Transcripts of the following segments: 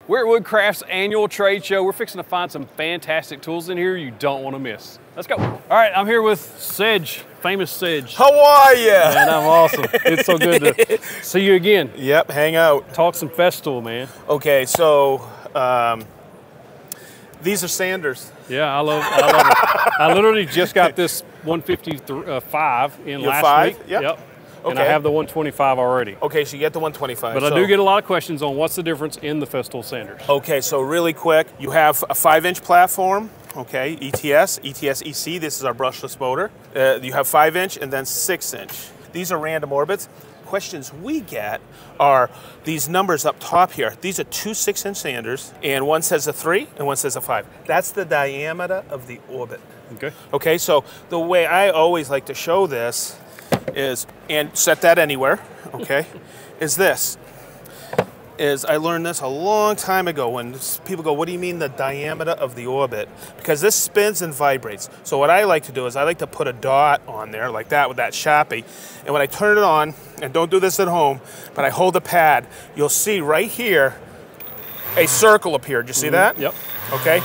We're at Woodcraft's annual trade show. We're fixing to find some fantastic tools in here you don't want to miss. Let's go. All right, I'm here with Sedge, famous Sedge. How are you? Man, I'm awesome. It's so good to see you again. Yep, hang out. Talk some Festool, man. Okay, so these are sanders. Yeah, I love it. I literally just got this 155 in last week. Yep. And I have the 125 already. Okay, so you get the 125. But I do get a lot of questions on what's the difference in the Festool sanders. Okay, so really quick, you have a 5-inch platform, okay, ETS EC, this is our brushless motor. You have 5-inch and then 6-inch. These are random orbits. Questions we get are these numbers up top here. These are two 6-inch sanders, and one says a 3 and one says a 5. That's the diameter of the orbit. Okay. Okay, so the way I always like to show this is, and set that anywhere, okay, is this. I learned this a long time ago when people go, what do you mean the diameter of the orbit? Because this spins and vibrates. So what I like to do is I like to put a dot on there like that with that Sharpie. And when I turn it on, and don't do this at home, but I hold the pad, you'll see right here a circle appear. Do you see that? Yep. Okay.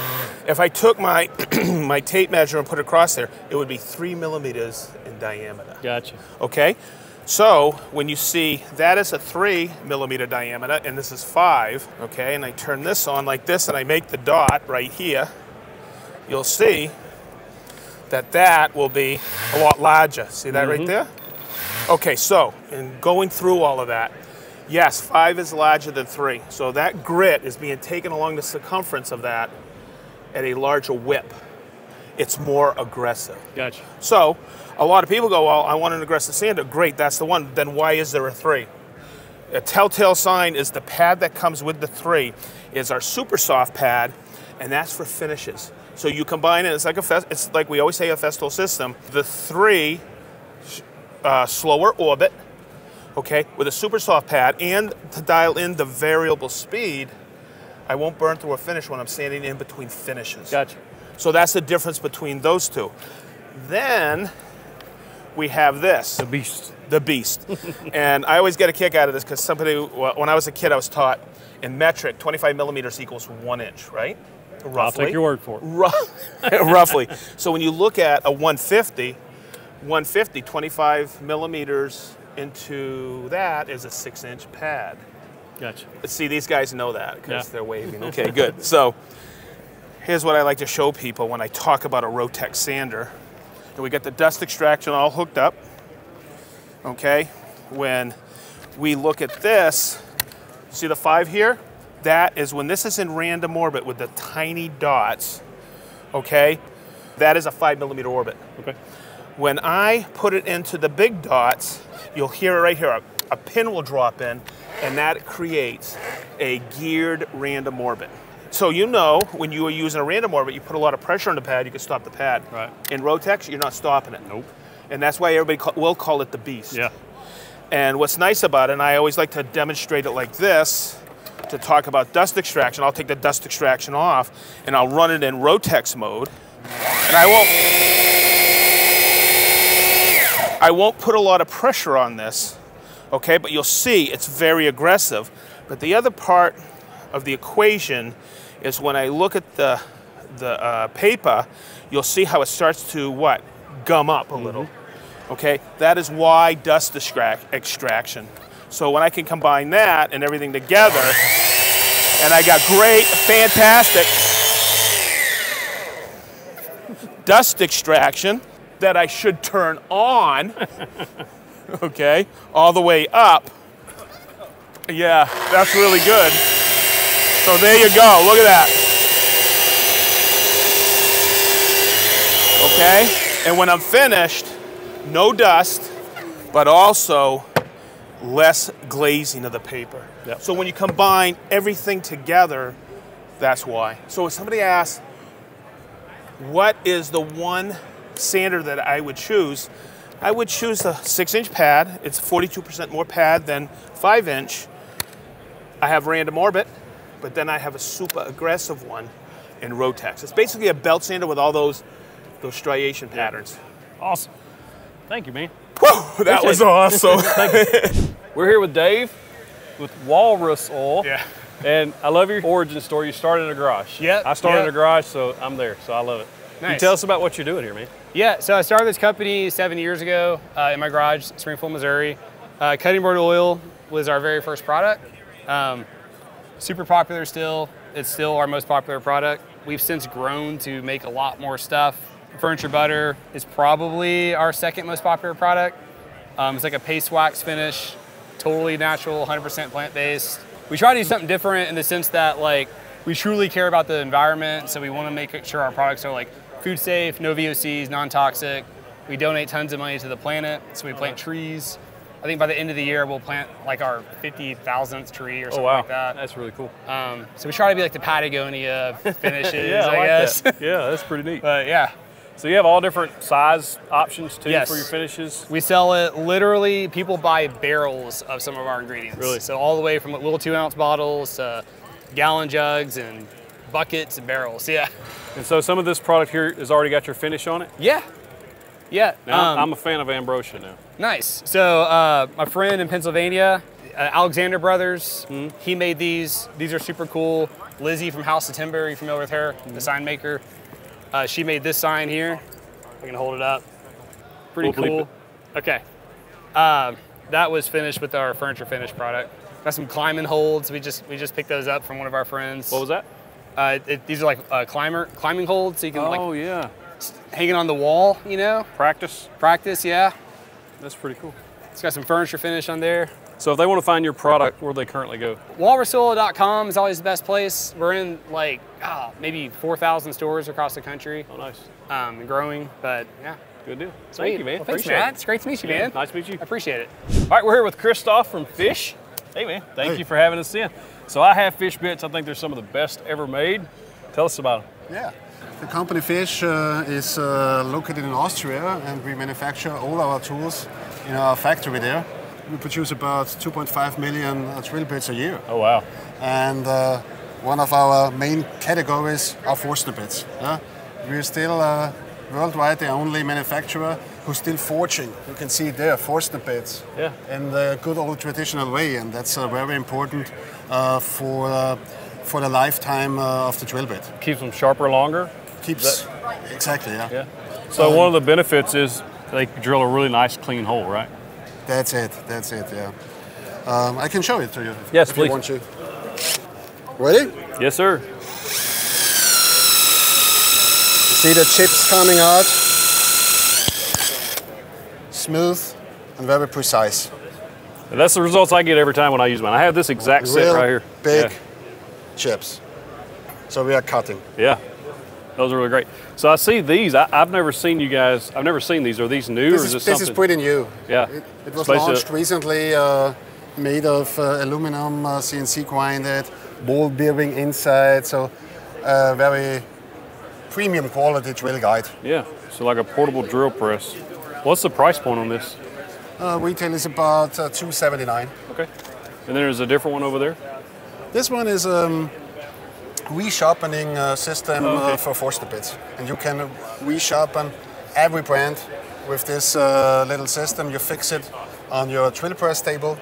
If I took my my tape measure and put it across there, it would be 3 millimeters in diameter. Gotcha. Okay. So when you see that is a 3 millimeter diameter and this is 5, okay, and I turn this on like this and I make the dot right here, you'll see that that will be a lot larger. See that right there? Okay, so in going through all of that, yes, 5 is larger than 3. So that grit is being taken along the circumference of that at a larger whip. It's more aggressive. Gotcha. So a lot of people go, well, I want an aggressive sander. Great, that's the one. Then why is there a 3? A telltale sign is the pad that comes with the 3 is our super soft pad, and that's for finishes. So you combine it, it's like we always say a Festool system. The 3 slower orbit, okay, with a super soft pad, and to dial in the variable speed, I won't burn through a finish when I'm sanding in between finishes. Gotcha. So that's the difference between those two. Then we have this. The beast. The beast. And I always get a kick out of this because when I was a kid, I was taught in metric, 25 millimeters equals 1 inch, right? Roughly. I'll take your word for it. Roughly. So when you look at a 150, 25 millimeters into that is a 6-inch pad. Gotcha. See, these guys know that because they're waving. Okay, good. So here's what I like to show people when I talk about a Rotex sander. And we got the dust extraction all hooked up. Okay, when we look at this, see the 5 here? That is when this is in random orbit with the tiny dots, okay? That is a 5 millimeter orbit. Okay. When I put it into the big dots, you'll hear it right here. A pin will drop in, and that creates a geared random orbit. So you know, when you are using a random orbit, you put a lot of pressure on the pad, you can stop the pad. Right. In Rotex, you're not stopping it. Nope. And that's why everybody will call it the beast. Yeah. And what's nice about it, and I always like to demonstrate it like this, to talk about dust extraction, I'll take the dust extraction off, and I'll run it in Rotex mode, and I won't put a lot of pressure on this, okay, but you'll see it's very aggressive. But the other part of the equation is when I look at the paper, you'll see how it starts to, what, gum up a little, okay? That is why dust extraction. So when I can combine that and everything together, and I got great, fantastic dust extraction that I should turn on, okay, all the way up. Yeah, that's really good. So there you go, look at that. Okay, and when I'm finished, no dust, but also less glazing of the paper. Yep. So when you combine everything together, that's why. So if somebody asks, what is the one sander that I would choose the 6-inch pad. It's 42% more pad than 5-inch. I have random orbit, but then I have a super aggressive one in Rotex. It's basically a belt sander with all those striation patterns. Awesome. Thank you, man. Whoa, that was awesome. We're here with Dave with Walrus Oil. Yeah. And I love your origin story. You started in a garage. Yep, I started yep. in a garage, so I'm there. So I love it. Can you Nice. tell us about what you're doing here, man? Yeah, so I started this company 7 years ago in my garage, Springfield, Missouri. Cutting board oil was our very first product. Super popular still. It's still our most popular product. We've since grown to make a lot more stuff. Furniture butter is probably our second most popular product. It's like a paste wax finish, totally natural, 100% plant-based. We try to do something different in the sense that like we truly care about the environment, so we want to make sure our products are like food safe, no VOCs, non-toxic. We donate tons of money to the planet, so we plant trees. I think by the end of the year we'll plant like our 50,000th tree or something like that. That's really cool. So we try to be like the Patagonia of finishes, Yeah, I like guess. that. Yeah, that's pretty neat. But yeah. So you have all different size options too Yes. for your finishes? We sell it literally, people buy barrels of some of our ingredients. Really? So all the way from little 2-ounce bottles to gallon jugs and buckets and barrels, yeah. And so some of this product here has already got your finish on it? Yeah, yeah. Now, I'm a fan of Ambrosia now. Nice. So my friend in Pennsylvania, Alexander Brothers, Mm-hmm. he made these. These are super cool. Lizzie from House of Timber, you familiar with her? Mm-hmm. The sign maker. She made this sign here. I can hold it up. Pretty We'll bleep cool. Okay. That was finished with our furniture finish product. Got some climbing holds. We just picked those up from one of our friends. What was that? These are like climbing holds, so you can Oh, like yeah. hang it on the wall, you know? Practice. Practice, yeah. That's pretty cool. It's got some furniture finish on there. So if they want to find your product, where do they currently go? Walrusoil.com is always the best place. We're in like maybe 4,000 stores across the country, Oh, nice. and growing. But yeah, Good deal. sweet. Thank you, man. Well, thanks, Appreciate Matt. it. It's great to meet you, Yeah, man. nice to meet you. I appreciate it. All right, we're here with Christoph from Fish. Hey, man. Thank you for having us in. So I have fish bits. I think they're some of the best ever made. Tell us about them. Yeah. The company Fish is located in Austria, and we manufacture all our tools in our factory there. We produce about 2.5 million drill bits a year. Oh, wow. And one of our main categories are Forstner bits. Yeah? We're still worldwide the only manufacturer who's still forging. You can see there, Forstner bits Yeah. in the good old traditional way, and that's very important for the lifetime of the drill bit. Keeps them sharper longer. Keeps exactly, yeah. Yeah. So one of the benefits is they drill a really nice, clean hole, right? That's it. Yeah. I can show it to you. Yes, if please. You want to. Ready? Yes, sir. You see the chips coming out. Smooth and very precise. And that's the results I get every time when I use mine. I have this exact set Real right here. big chips. So we are cutting. Yeah. Those are really great. So I see these. I've never seen you guys. I've never seen these. Are these new or is this This something? is pretty new. Yeah. It was Basically- launched recently, made of aluminum, CNC grinded, ball bearing inside, so very premium quality drill guide. Yeah. So like a portable drill press. What's the price point on this? Retail is about $279. Okay. And then there's a different one over there. This one is resharpening system for Forstner bits, and you can resharpen every brand with this little system. You fix it on your drill press table.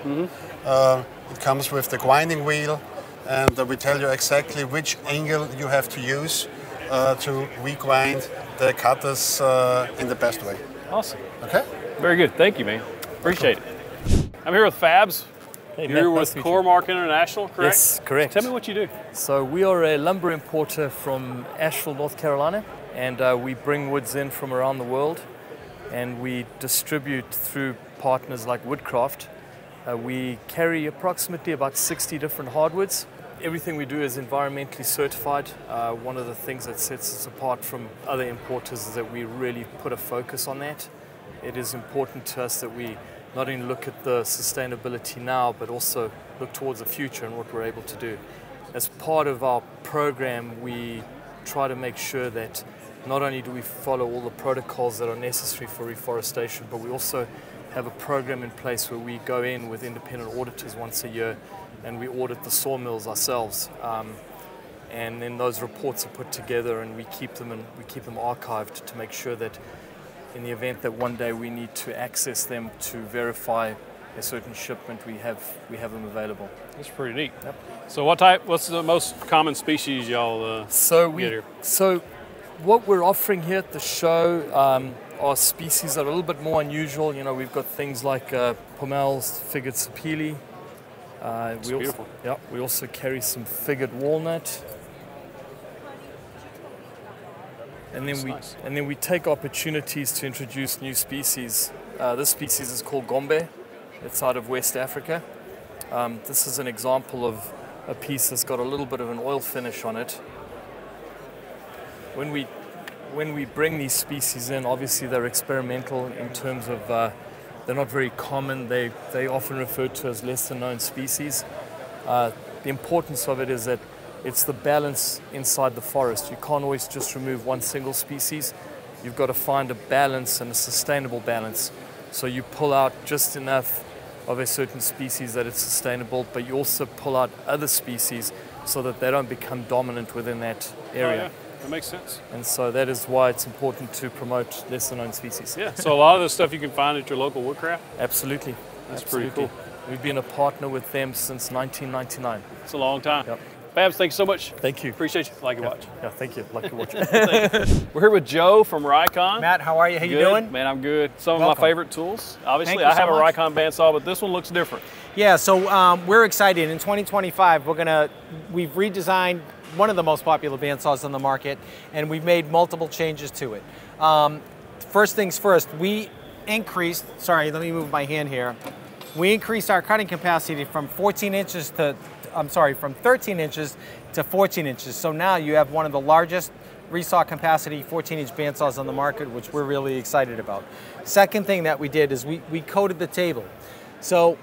It comes with the grinding wheel, and we tell you exactly which angle you have to use to regrind the cutters in the best way. Awesome. Okay. Very good. Thank you, man. Appreciate it. I'm here with Fabs. Hey, You're Matt, with nice to meet you. Cormark International, correct? Yes, correct. Tell me what you do. So we are a lumber importer from Asheville, North Carolina, and we bring woods in from around the world, and we distribute through partners like Woodcraft. We carry approximately about 60 different hardwoods. Everything we do is environmentally certified. One of the things that sets us apart from other importers is that we really put a focus on that. It is important to us that we not only look at the sustainability now, but also look towards the future and what we're able to do. As part of our program, we try to make sure that not only do we follow all the protocols that are necessary for reforestation, but we also have a program in place where we go in with independent auditors once a year and we audit the sawmills ourselves. And then those reports are put together and we keep them archived to make sure that in the event that one day we need to access them to verify a certain shipment, we have them available. That's pretty neat. Yep. So what's the most common species y'all get here? So what we're offering here at the show are species that are a little bit more unusual. You know, we've got things like Pomel's figured sapele. Beautiful. We also carry some figured walnut. And then we take opportunities to introduce new species. This species is called Gombe. It's out of West Africa. This is an example of a piece that's got a little bit of an oil finish on it. When we bring these species in, obviously they're experimental in terms of they're not very common. They often referred to as lesser known species. The importance of it is that it's the balance inside the forest. You can't always just remove one single species. You've got to find a balance and a sustainable balance. So you pull out just enough of a certain species that it's sustainable, but you also pull out other species so that they don't become dominant within that area. Oh, yeah. That makes sense. And so that is why it's important to promote lesser known species. Yeah, so a lot of the stuff you can find at your local woodcraft? Absolutely. That's Absolutely. pretty cool. We've been a partner with them since 1999. It's a long time. Yep. Babs, thank you so much. Thank you. Appreciate you. Like your watch. Yeah, thank you. Like your watch. We're here with Joe from Rikon. Matt, how are you? How you Good. doing? Man, I'm good. Some of Welcome. my favorite tools. Obviously, Thank you I have so a much. Rikon bandsaw, but this one looks different. Yeah, so we're excited. In 2025, we've redesigned one of the most popular bandsaws on the market, and we've made multiple changes to it. First things first, we increased, sorry, let me move my hand here. We increased our cutting capacity from 13 inches to 14 inches. So now you have one of the largest resaw capacity 14-inch bandsaws on the market, which we're really excited about. Second thing that we did is we coated the table. So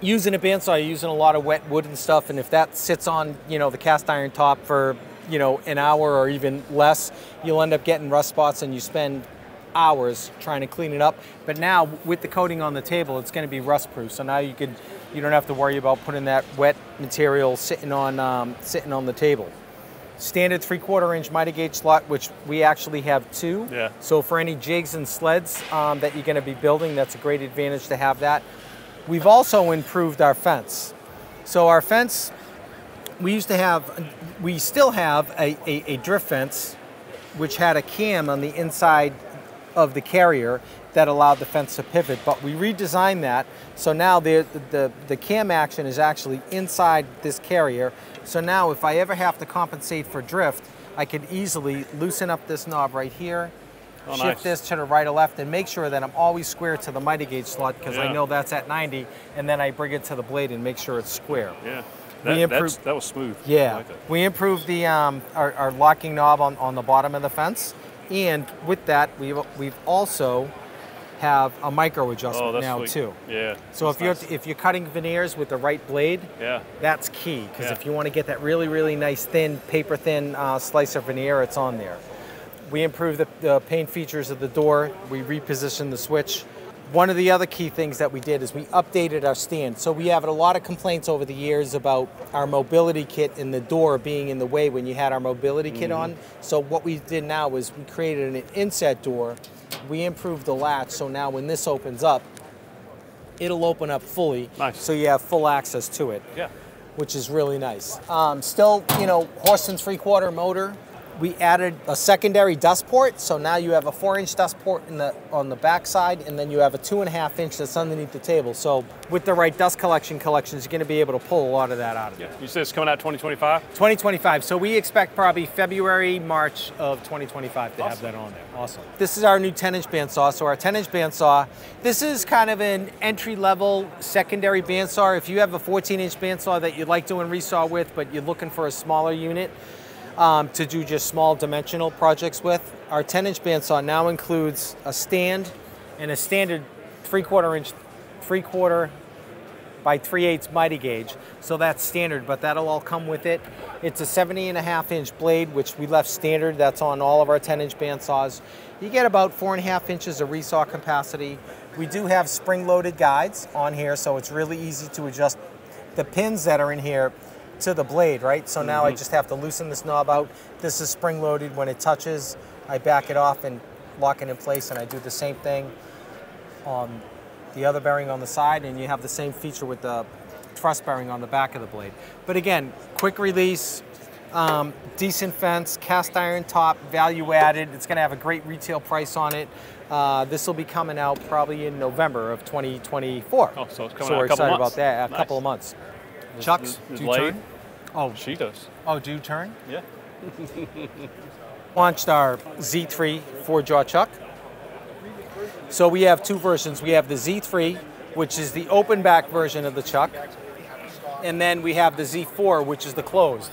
using a bandsaw, you're using a lot of wet wood and stuff, and if that sits on, you know, the cast iron top for, you know, an hour or even less, you'll end up getting rust spots and you spend hours trying to clean it up. But now with the coating on the table, it's going to be rust proof. So now you don't have to worry about putting that wet material sitting on the table. Standard 3/4 inch miter gauge slot, which we actually have two. Yeah. So for any jigs and sleds that you're going to be building, that's a great advantage to have that. We've also improved our fence. So our fence, we still have a drift fence, which had a cam on the inside of the carrier that allowed the fence to pivot, but we redesigned that. So now the cam action is actually inside this carrier. So now if I ever have to compensate for drift, I could easily loosen up this knob right here, shift nice. this to the right or left, and make sure that I'm always square to the miter gauge slot, because I Yeah. know that's at 90, and then I bring it to the blade and make sure it's square. Yeah. We improved- That was smooth. I Yeah, like that. we improved the our locking knob on the bottom of the fence, and with that we've also have a micro adjustment Oh, that's now sweet. too. Yeah. So that's if you're cutting veneers with the right blade, Yeah. that's key, because Yeah. if you want to get that really nice thin paper thin slice of veneer, it's on there. We improved the paint features of the door. We repositioned the switch. One of the other key things that we did is we updated our stand. So we have a lot of complaints over the years about our mobility kit and the door being in the way when you had our mobility kit on. So what we did now is we created an inset door. We improved the latch, so now when this opens up, it'll open up fully. Nice. So you have full access to it, Yeah. which is really nice. Still, you know, Horston 3/4 motor. We added a secondary dust port, so now you have a 4-inch dust port on the back side, and then you have a 2.5 inch that's underneath the table. So with the right dust collections, you're going to be able to pull a lot of that out of it. You said it's coming out 2025? 2025. So we expect probably February, March of 2025 to have that on there. Awesome. This is our new 10-inch bandsaw. So our 10-inch bandsaw, this is kind of an entry-level secondary bandsaw. If you have a 14-inch bandsaw that you'd like doing resaw with, but you're looking for a smaller unit to do just small dimensional projects with, our 10-inch bandsaw now includes a stand and a standard 3/4 by 3/8 miter gauge. So that's standard, but that'll all come with it. It's a 70.5-inch blade, which we left standard. That's on all of our 10-inch bandsaws. You get about 4.5 inches of resaw capacity. We do have spring-loaded guides on here, so it's really easy to adjust the pins that are in here to the blade, right? So now I just have to loosen this knob out. This is spring-loaded. When it touches, I back it off and lock it in place, and I do the same thing on the other bearing on the side, and you have the same feature with the truss bearing on the back of the blade. But again, quick release, decent fence, cast iron top, value added. It's going to have a great retail price on it. This will be coming out probably in November of 2024. Oh, so it's coming so out we're a couple excited months. about that. A Nice. couple of months. Chucks, Is do you Blade? turn? Oh, She does. oh, do you turn? Yeah. Launched our Z3 four-jaw chuck. So we have two versions. We have the Z3, which is the open back version of the chuck, and then we have the Z4, which is the closed.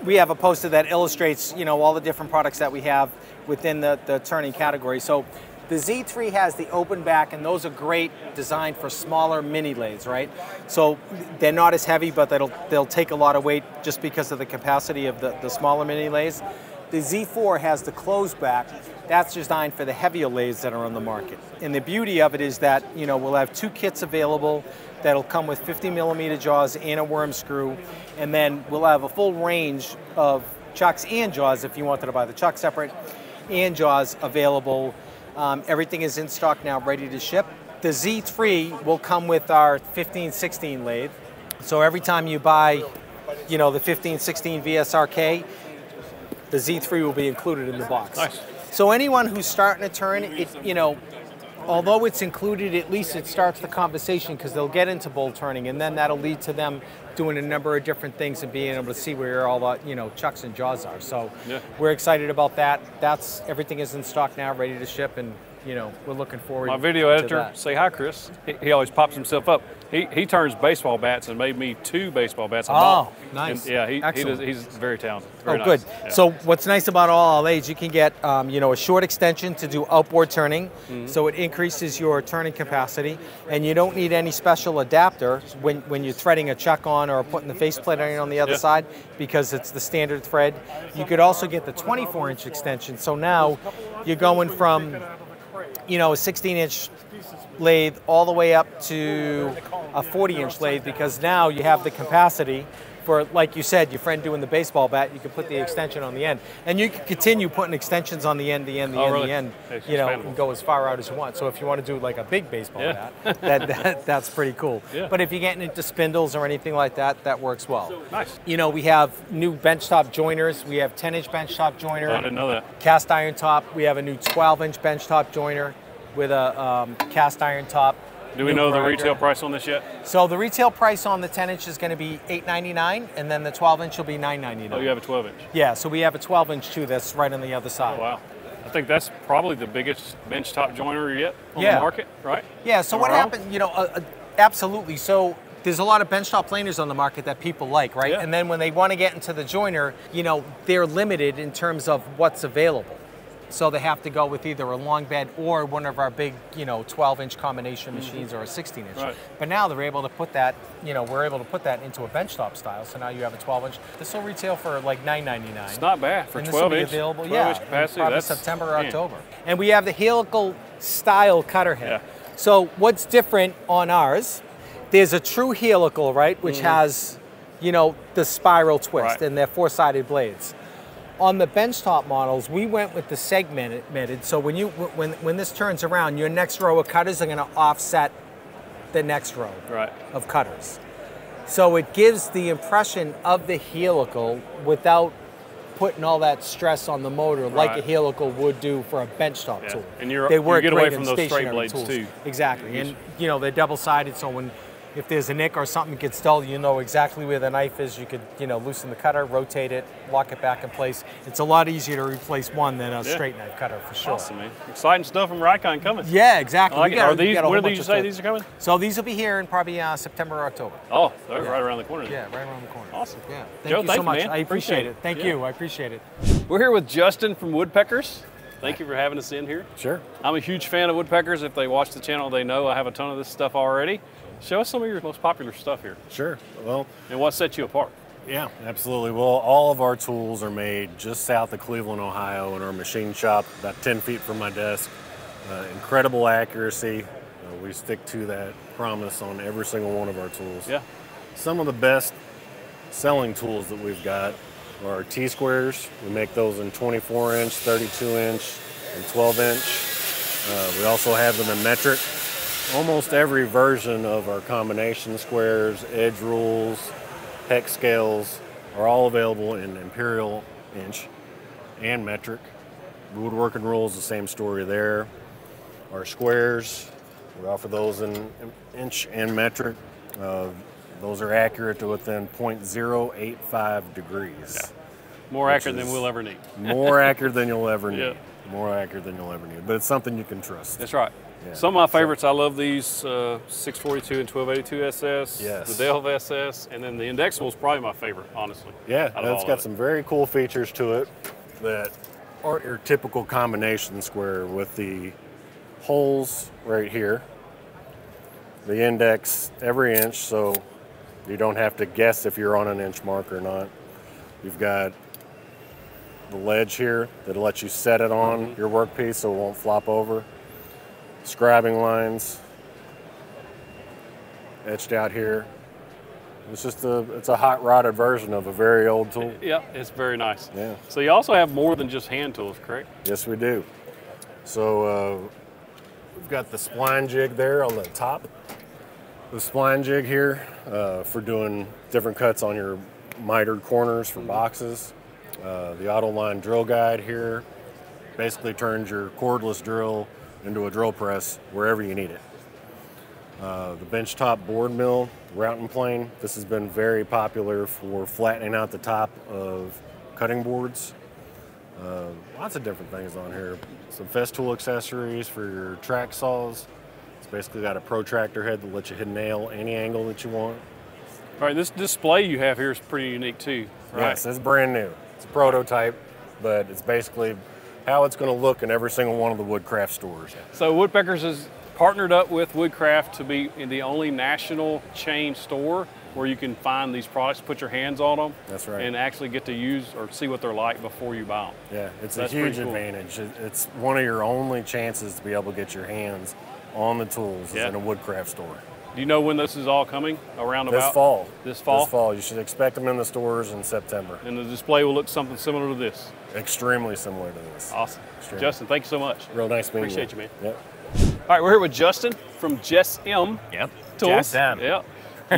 We have a poster that illustrates, you know, all the different products that we have within the turning category. So the Z3 has the open back, and those are great, designed for smaller mini lathes, right? So they're not as heavy, but they'll take a lot of weight just because of the capacity of the smaller mini lathes. The Z4 has the closed back. That's designed for the heavier lathes that are on the market. And the beauty of it is that, you know, we'll have two kits available that'll come with 50mm jaws and a worm screw, and then we'll have a full range of chucks and jaws if you wanted to buy the chuck separate, and jaws available. Everything is in stock now, ready to ship. The Z3 will come with our 15-16 lathe. So every time you buy, you know, the 15-16 VSRK, the Z3 will be included in the box. Nice. So anyone who's starting to turn, it, you know, although it's included, at least it starts the conversation because they'll get into bowl turning, and then that'll lead to them doing a number of different things and being able to see where all the, you know, chucks and jaws are. So Yeah. we're excited about that. That's everything is in stock now, ready to ship, and you know, we're looking forward. My video to editor, that. say hi, Chris. He always pops himself up. He turns baseball bats and made me 2 baseball bats. Oh, nice. And yeah, he Excellent. does, he's very talented. Very Oh, good. nice. Yeah. So what's nice about all lathes, you can get you know, a short extension to do outboard turning, so it increases your turning capacity, and you don't need any special adapter when you're threading a chuck on or putting the faceplate on the other Yeah. side, because it's the standard thread. You could also get the 24-inch extension, so now you're going from, you know, a 16-inch lathe all the way up to a 40-inch lathe, because now you have the capacity for, like you said, your friend doing the baseball bat, you can put the extension on the end. And you can continue putting extensions on the end, Oh, really? the end, It's you know, expandable. and go as far out as you want. So if you want to do like a big baseball Yeah. bat, that's pretty cool. Yeah. But if you're getting into spindles or anything like that, that works well. Nice. You know, we have new benchtop joiners. We have 10-inch benchtop joiner. I didn't know that. Cast iron top. We have a new 12-inch benchtop joiner with a cast iron top. Do we New know the grinder. retail price on this yet? So the retail price on the 10-inch is going to be $899, and then the 12-inch will be $999. Oh, you have a 12-inch. Yeah, so we have a 12-inch too that's right on the other side. Oh, wow. I think that's probably the biggest benchtop joiner yet on Yeah. the market, right? Yeah, so Am I what wrong? happened, you know, absolutely. So there's a lot of benchtop planers on the market that people like, right? Yeah. And then when they want to get into the joiner, you know, they're limited in terms of what's available. So they have to go with either a long bed or one of our big, you know, 12-inch combination machines or a 16-inch. Right. But now they're able to put that, you know, we're able to put that into a benchtop style. So now you have a 12-inch. This will retail for like $999. It's not bad for And this will be 12-inch. available, 12-inch in capacity. probably That's September or man. October. And we have the helical style cutter head. Yeah. So what's different on ours? There's a true helical, right, which has, you know, the spiral twist, Right. and they're 4-sided blades. On the benchtop models, we went with the segmented. So when this turns around, your next row of cutters are going to offset the next row Right. of cutters. So it gives the impression of the helical without putting all that stress on the motor like Right. a helical would do for a benchtop Yeah. tool. And you're- they you work get away great from in those straight stationary blades, tools. too. Exactly, and you know they're double-sided, so if there's a nick or something gets dull, you know exactly where the knife is. You could, you know, loosen the cutter, rotate it, lock it back in place. It's a lot easier to replace one than a straight knife cutter for sure. Awesome, man. Exciting stuff from Rikon coming. Yeah, exactly. I like We it. got- Are we these, got a whole when did bunch you of say stuff. these are coming? So these will be here in probably September or October. Oh, they're right around the corner. Yeah, right around the corner. Awesome. Yeah. Joe, Thank you thank so you, much. man. I appreciate Appreciate it. it. Thank Yeah. you. I appreciate it. We're here with Justin from Woodpeckers. Thank you for having us in here. Sure. I'm a huge fan of Woodpeckers. If they watch the channel, they know I have a ton of this stuff already. Show us some of your most popular stuff here Sure. Well, and what sets you apart. yeah, absolutely. Well, all of our tools are made just south of Cleveland, Ohio, in our machine shop, about 10 feet from my desk. Incredible accuracy. We stick to that promise on every single one of our tools. Yeah. Some of the best selling tools that we've got are our T-squares. We make those in 24-inch, 32-inch, and 12-inch. We also have them in metric. almost every version of our combination squares, edge rules, hex scales are all available in imperial inch and metric. Woodworking rules, the same story there. Our squares, we offer those in inch and metric. Those are accurate to within 0.085 degrees. Yeah. More accurate than we'll ever need. More accurate than you'll ever need. Yeah. More accurate than you'll ever need. But it's something you can trust. That's right. Yeah. Some of my favorites, I love these 642 and 1282 SS, Yes. the Delve SS, and then the Indexable is probably my favorite, honestly. Yeah, out of all it's of got it. some very cool features to it that aren't your typical combination square, with the holes right here, the index every inch, so you don't have to guess if you're on an inch mark or not. You've got the ledge here that lets you set it on your workpiece so it won't flop over. Scribing lines etched out here. It's a hot rodded version of a very old tool. Yeah, it's very nice. Yeah. So you also have more than just hand tools, correct? Yes, we do. So we've got the spline jig there on the top. The spline jig here for doing different cuts on your mitered corners for boxes. The Autoline drill guide here basically turns your cordless drill into a drill press wherever you need it. The benchtop board mill routing plane. This has been very popular for flattening out the top of cutting boards. Lots of different things on here. Some Festool accessories for your track saws. It's basically got a protractor head that lets you hit a nail any angle that you want. All right, this display you have here is pretty unique too, right? Yes, it's brand new. It's a prototype, but it's basically how it's going to look in every single one of the Woodcraft stores. So Woodpeckers has partnered up with Woodcraft to be in the only national chain store where you can find these products, put your hands on them. That's right. And actually get to use or see what they're like before you buy them. Yeah, it's That's a huge pretty cool. advantage. It's one of your only chances to be able to get your hands on the tools is Yeah. in a Woodcraft store. Do you know when this is all coming around This about? fall. This fall? This fall. You should expect them in the stores in September. And the display will look something similar to this. Extremely similar to this. Awesome. Extremely. Justin, thank you so much. Real nice meeting Appreciate you, man. Yep. All right, we're here with Justin from Jess M Yep. Tools. Jess M. Yep.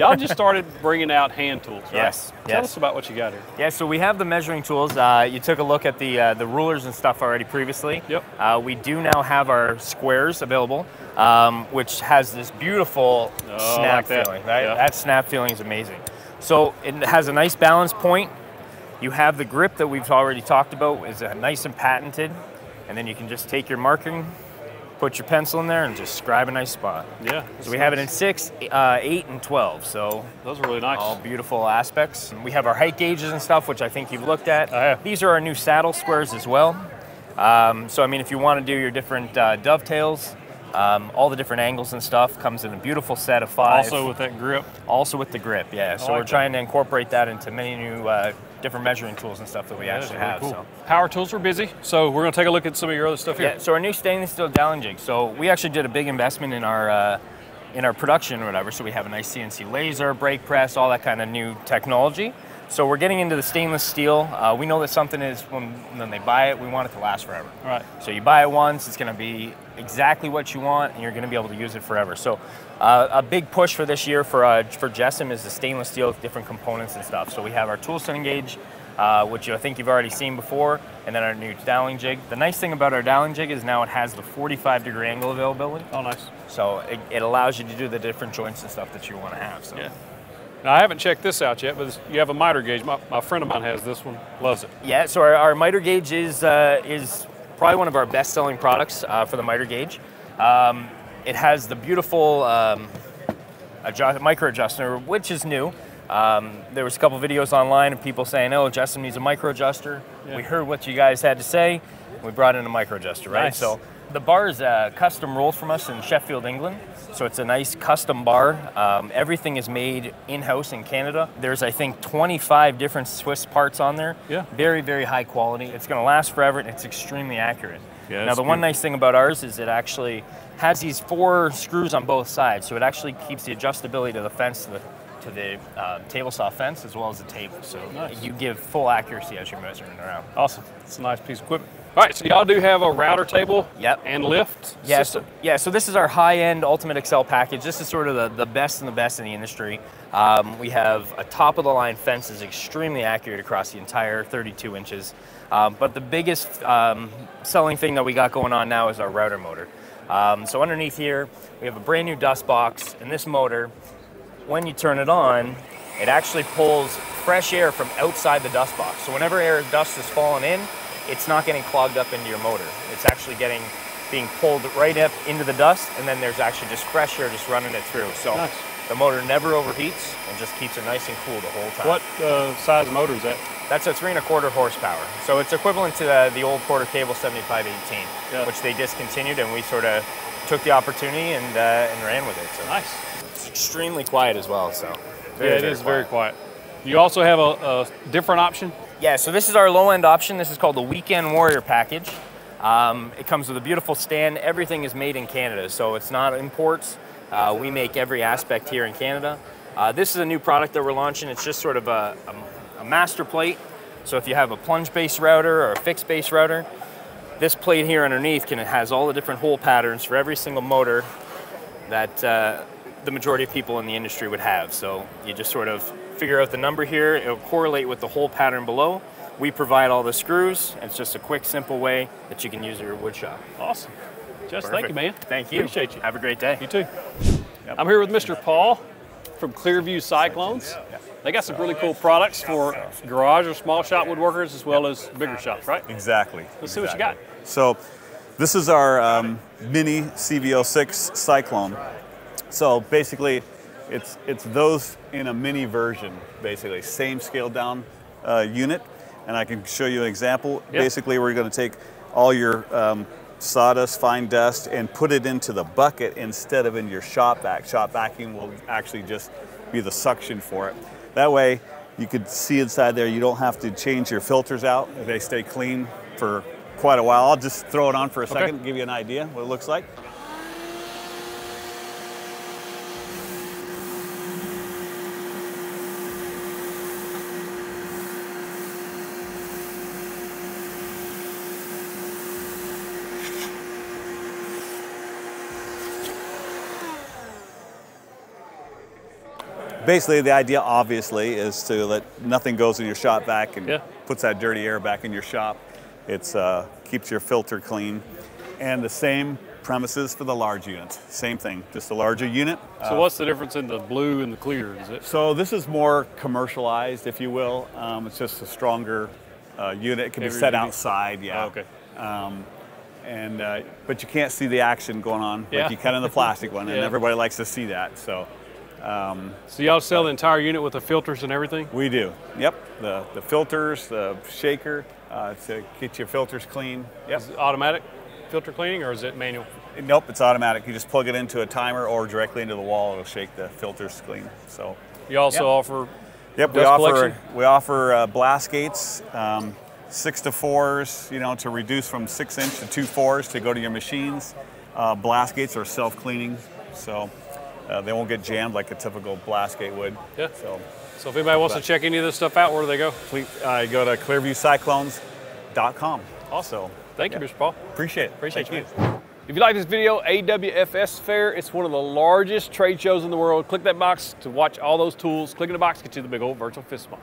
Y'all just started bringing out hand tools, right? Yes, Tell yes. us about what you got here. Yeah, so we have the measuring tools. You took a look at the rulers and stuff already previously. Yep. We do now have our squares available, which has this beautiful snap like that. feeling. Right? Yeah. That snap feeling is amazing. So it has a nice balance point. You have the grip that we've already talked about, is nice and patented, and then you can just take your marking, put your pencil in there, and just scribe a nice spot. Yeah. So we have it in 6, 8, and 12. So Those are really nice. all beautiful aspects. We have our height gauges and stuff, which I think you've looked at. I have. These are our new saddle squares as well. So I mean, if you want to do your different dovetails, all the different angles and stuff comes in a beautiful set of 5. Also with that grip. Also with the grip, yeah. So like we're that. trying to incorporate that into many new different measuring tools and stuff that we actually have. Cool. So. Power tools are busy, so we're going to take a look at some of your other stuff here. Yeah, so our new stainless steel Dowling jig. So we actually did a big investment in our production or whatever. So we have a nice CNC laser, brake press, all that kind of new technology. So we're getting into the stainless steel. We know that something is, when they buy it, we want it to last forever. All right. So you buy it once, it's going to be exactly what you want, and you're going to be able to use it forever. So a big push for this year for Jessam is the stainless steel with different components and stuff. So we have our tool setting gauge, which I think you've already seen before, and then our new Dowling jig. The nice thing about our Dowling jig is now it has the 45-degree angle availability. Oh, nice. So it allows you to do the different joints and stuff that you want to have. So. Yeah. Now, I haven't checked this out yet, but you have a miter gauge. My friend of mine has this one, loves it. Yeah, so our miter gauge is probably one of our best-selling products for the miter gauge. It has the beautiful micro adjuster, which is new. There was a couple videos online of people saying, "Oh, Jessam needs a micro adjuster." Yeah. We heard what you guys had to say. We brought in a micro adjuster, right? Nice. So the bar is custom rolled from us in Sheffield, England. So it's a nice custom bar. Everything is made in-house in Canada. There's, I think, 25 different Swiss parts on there. Yeah. Very, very high quality. It's going to last forever, and it's extremely accurate. Yeah, now, the one nice thing about ours is it actually has these 4 screws on both sides, so it actually keeps the adjustability to the fence, to the table saw fence, as well as the table. So Nice. you give full accuracy as you're measuring around. Awesome. It's a nice piece of equipment. All right, so y'all do have a router table and lift system? So this is our high-end Ultimate Excel package. This is sort of the best in the industry. We have a top-of-the-line fence that's extremely accurate across the entire 32 inches. But the biggest selling thing that we got going on now is our router motor. So underneath here, we have a brand new dust box, and this motor, when you turn it on, it actually pulls fresh air from outside the dust box. So whenever dust is falling in, it's not getting clogged up into your motor. It's actually being pulled right up into the dust, and then there's actually just fresh air just running it through. So nice. The motor never overheats and just keeps it nice and cool the whole time. What size motor is that? That's a 3¼ horsepower. So it's equivalent to the old Porter Cable 7518, which they discontinued, and we sort of took the opportunity and ran with it. So nice. It's extremely quiet as well. So it is very quiet. You also have a different option? Yeah, so this is our low-end option. This is called the Weekend Warrior package. It comes with a beautiful stand. Everything is made in Canada, so it's not imports. We make every aspect here in Canada. This is a new product that we're launching. It's just sort of a master plate. So if you have a plunge-based router or a fixed-based router, this plate here underneath has all the different hole patterns for every single motor that the majority of people in the industry would have. So you just sort of figure out the number here. It'll correlate with the hole pattern below. We provide all the screws. It's just a quick, simple way that you can use your wood shop. Awesome. Jess, thank you, man. Thank you. Appreciate you. Have a great day. You too. Yep. I'm here with Mr. Paul from Clearview Cyclones. They got some really cool products for garage or small shop woodworkers as well as bigger shops, right? Exactly. Let's see what you got. So this is our mini CV06 Cyclone. So basically, it's those in a mini version, basically. Same scaled down unit. And I can show you an example. Yep. Basically, we're going to take all your sawdust, fine dust, and put it into the bucket instead of in your shop vac. Shop vacuum will actually just be the suction for it. That way, you could see inside there. You don't have to change your filters out. They stay clean for quite a while. I'll just throw it on for a second, give you an idea what it looks like. Basically, the idea, obviously, is to let nothing goes in your shop vac and puts that dirty air back in your shop. It keeps your filter clean. And the same premises for the large units. Same thing, just a larger unit. So what's the difference in the blue and the clear? Is it? So this is more commercialized, if you will. It's just a stronger unit. It can be set outside, Oh, okay. But you can't see the action going on like you can in the plastic one, and everybody likes to see that. So y'all sell the entire unit with the filters and everything? We do. Yep. The filters, the shaker to get your filters clean. Yep. Is it automatic filter cleaning or is it manual? Nope, it's automatic. You just plug it into a timer or directly into the wall. It'll shake the filters clean. So you also offer we offer blast gates, 6-4s, to reduce from 6-inch to 2-4s to go to your machines. Blast gates are self-cleaning, so they won't get jammed like a typical blast gate would. Yeah. So if anybody wants to check any of this stuff out, where do they go? Please go to clearviewcyclones.com. Also, thank you, Mr. Paul. Appreciate it. Appreciate you. If you like this video, AWFS Fair, it's one of the largest trade shows in the world. Click that box to watch all those tools. Clicking the box gets you the big old virtual fist bump.